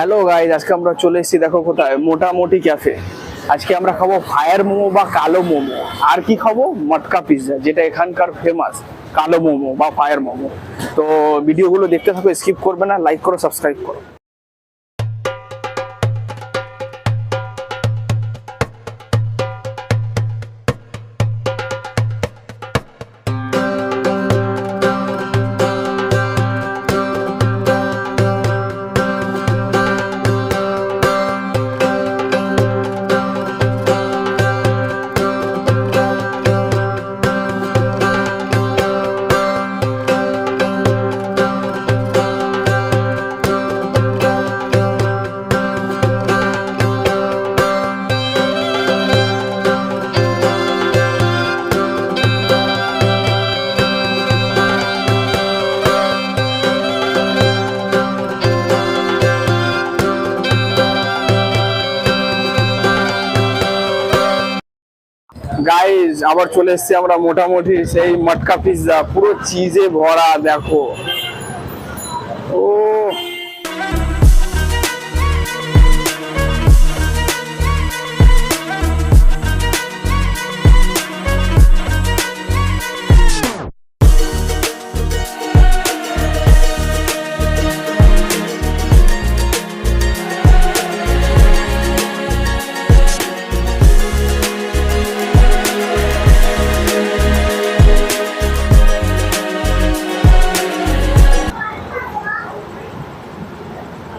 Hello guys, আজকে আমরা চলে এসেছি দেখো কোথায়, মোটামুটি ক্যাফে। আজকে আমরা খাবো ফায়ার মোমো বা কালো মোমো, আর কি খাবো মটকা পিৎজা, যেটা এখানকার ফেমাস কালো মোমো বা ফায়ার মোমো। তো ভিডিওগুলো দেখতে থাকো, স্কিপ করবে না, লাইক করো, সাবস্ক্রাইব করো। গাইজ আবার চলে এসেছি আমরা মোটামুটি সেই মটকা পিৎজা, পুরো চিজে ভরা দেখো। ও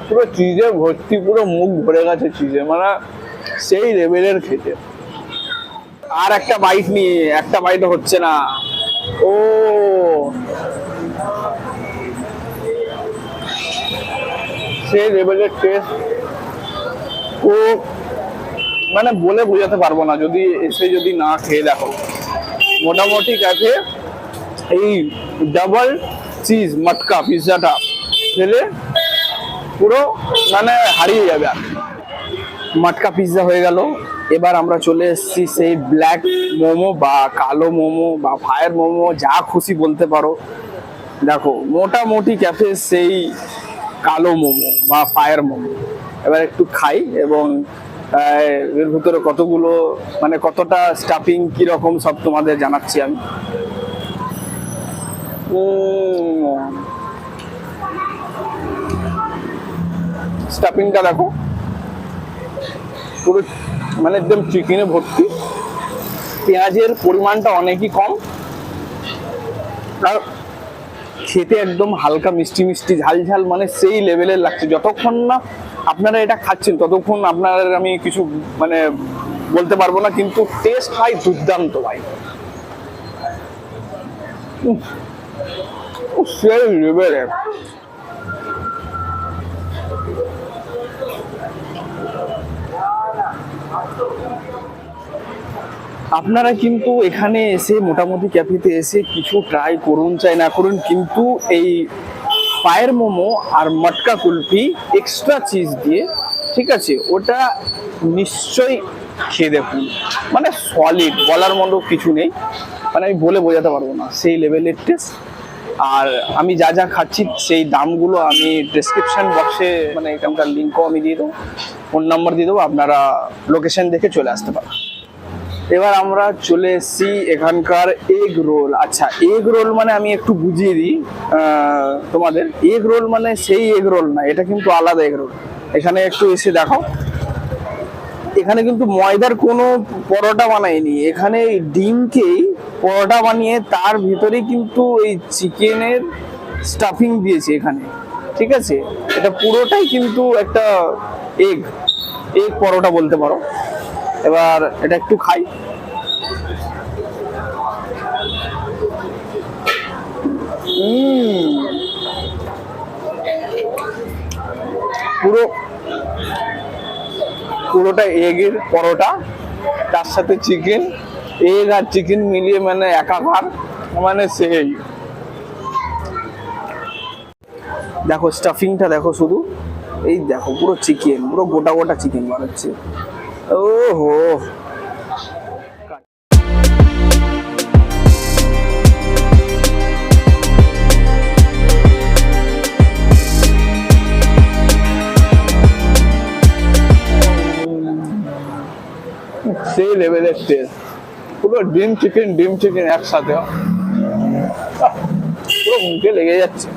পুরো চিজে ভর্তি, পুরো মুখ ভরে গেছে চিজে, মানে সেই লেভেলের খেতে। আর একটা বাইট নিয়ে, একটা বাইট হচ্ছে না। ও সেই লেভেলের টেস্ট, ও মানে বলে বোঝাতে পারবো না যদি এসে যদি না খেয়ে দেখো। মোটামুটি ক্যাফে এই ডাবল চিজ মটকা পিৎজাটা খেলে পুরো মানে হারিয়ে যাবে। আর মটকা পিৎজা হয়ে গেল, এবার আমরা চলে এসেছি সেই ব্ল্যাক মোমো বা কালো মোমো বা ফায়ার মোমো, যা খুশি বলতে পারো। দেখো মোটামুটি ক্যাফে সেই কালো মোমো বা ফায়ার মোমো। এবার একটু খাই এবং এর ভিতরে কতগুলো মানে কতটা স্টাফিং কিরকম সব তোমাদের জানাচ্ছি আমি। স্টাফিংটা দেখো, পুরো মানে একদম চিকেনে ভর্তি, পেঁয়াজের পরিমাণটা অনেকই কম, আর খেতে একদম হালকা মিষ্টি মিষ্টি ঝাল ঝাল, মানে সেই লেভেলের লাগছে। যতক্ষণ না আপনারা এটা খাচ্ছেন ততক্ষণ আপনারা আমি কিছু মানে বলতে পারবো না, কিন্তু টেস্ট ভাই দুর্দান্ত ভাই, সেই লেভেলের। আপনারা কিন্তু এখানে এসে মোটামুটি ক্যাফেতে এসে কিছু ট্রাই করুন চাই না করুন, কিন্তু এই ফায়ার মোমো আর মটকা কুলফি এক্সট্রা চিজ দিয়ে, ঠিক আছে, ওটা নিশ্চয়ই খেয়ে দেখুন। মানে সলিড, বলার মতো কিছু নেই, মানে আমি বলে বোঝাতে পারবো না, সেই লেভেলের টেস্ট। আর আমি যা যা খাচ্ছি সেই দামগুলো আমি ডেসক্রিপশন বক্সে মানে এখানকার লিঙ্কও আমি দিয়ে দেবো, ফোন নাম্বার দিয়ে দেবো, আপনারা লোকেশন দেখে চলে আসতে পারেন। এবার আমরা চলে এসেছি এখানকার এগ রোল। আচ্ছা, এগ রোল মানে আমি একটু বুঝিয়ে দিই তোমাদের। এগ রোল মানে সেই এগ রোল না, এটা কিন্তু আলাদা এগ রোল। এখানে একটু এসে দেখো, এখানে কিন্তু ময়দার কোনো পরোটা বানায়নি, এখানে ডিমকেই পরোটা বানিয়ে তার ভিতরেই কিন্তু এই চিকেনের স্টাফিং দিয়েছে এখানে, ঠিক আছে। এটা পুরোটাই কিন্তু একটা এগ পরোটা বলতে পারো। এবার এটা একটু খাই। পুরোটা এগের পরোটা, তার সাথে চিকেন, এগ আর চিকেন মিলিয়ে মানে একাকার, মানে সেই। দেখো স্টাফিংটা দেখো, শুধু এই দেখো পুরো চিকেন, পুরো গোটা গোটা চিকেন বানাচ্ছে। ওহো, লেভেলের টেস্ট, পুরো ডিম চিকেন একসাথে, পুরো মুখে লেগে যাচ্ছে,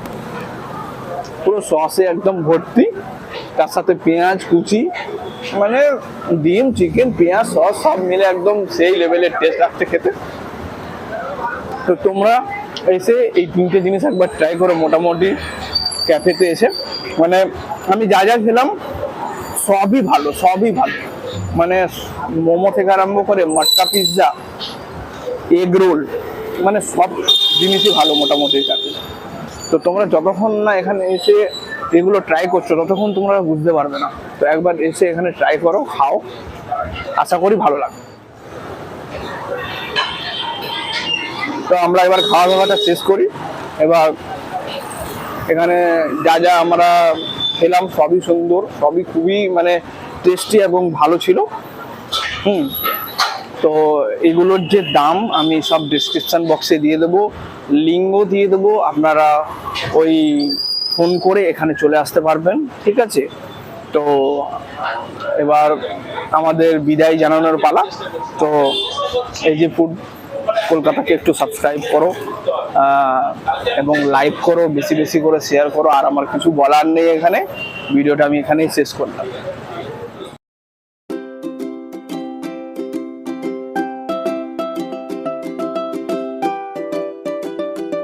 পুরো সসে একদম ভর্তি, তার সাথে পেঁয়াজ কুচি, মানে ডিম চিকেন পেঁয়াজ সস সব মিলে একদম সেই লেভেলের টেস্ট লাগছে খেতে। তো তোমরা এসে এই তিনটে জিনিস একবার ট্রাই করো মোটামুটি ক্যাফেতে এসে। মানে আমি যা যা খেলাম সবই ভালো, মানে মোমো থেকে আরম্ভ করে মটকা পিৎজা, এগ রোল, মানে সব জিনিসই ভালো মোটামুটি ক্যাফে। তো তোমরা যতক্ষণ না এখানে এসে এগুলো ট্রাই করছো ততক্ষণ তোমরা বুঝতে পারবে না। তো একবার এসে এখানে ট্রাই করো, খাও, আশা করি ভালো লাগবে। তো আমরা এবার খাওয়া দাওয়াটা শেষ করি। এবার এখানে যা যা আমরা খেলাম সবই সুন্দর, সবই খুবই মানে টেস্টি এবং ভালো ছিল। তো এগুলোর যে দাম আমি সব ডিসক্রিপশন বক্সে দিয়ে দেবো, লিঙ্কও দিয়ে দেবো, আপনারা ওই ফোন করে এখানে চলে আসতে পারবেন, ঠিক আছে? তো এবার আমাদের বিদায় জানানোর পালা। তো এই যে ফুড কলকাতাকে একটু সাবস্ক্রাইব করো এবং লাইক করো, বেশি বেশি করে শেয়ার করো। আর আমার কিছু বলার নেই, এখানে ভিডিওটা আমি এখানেই শেষ করলাম।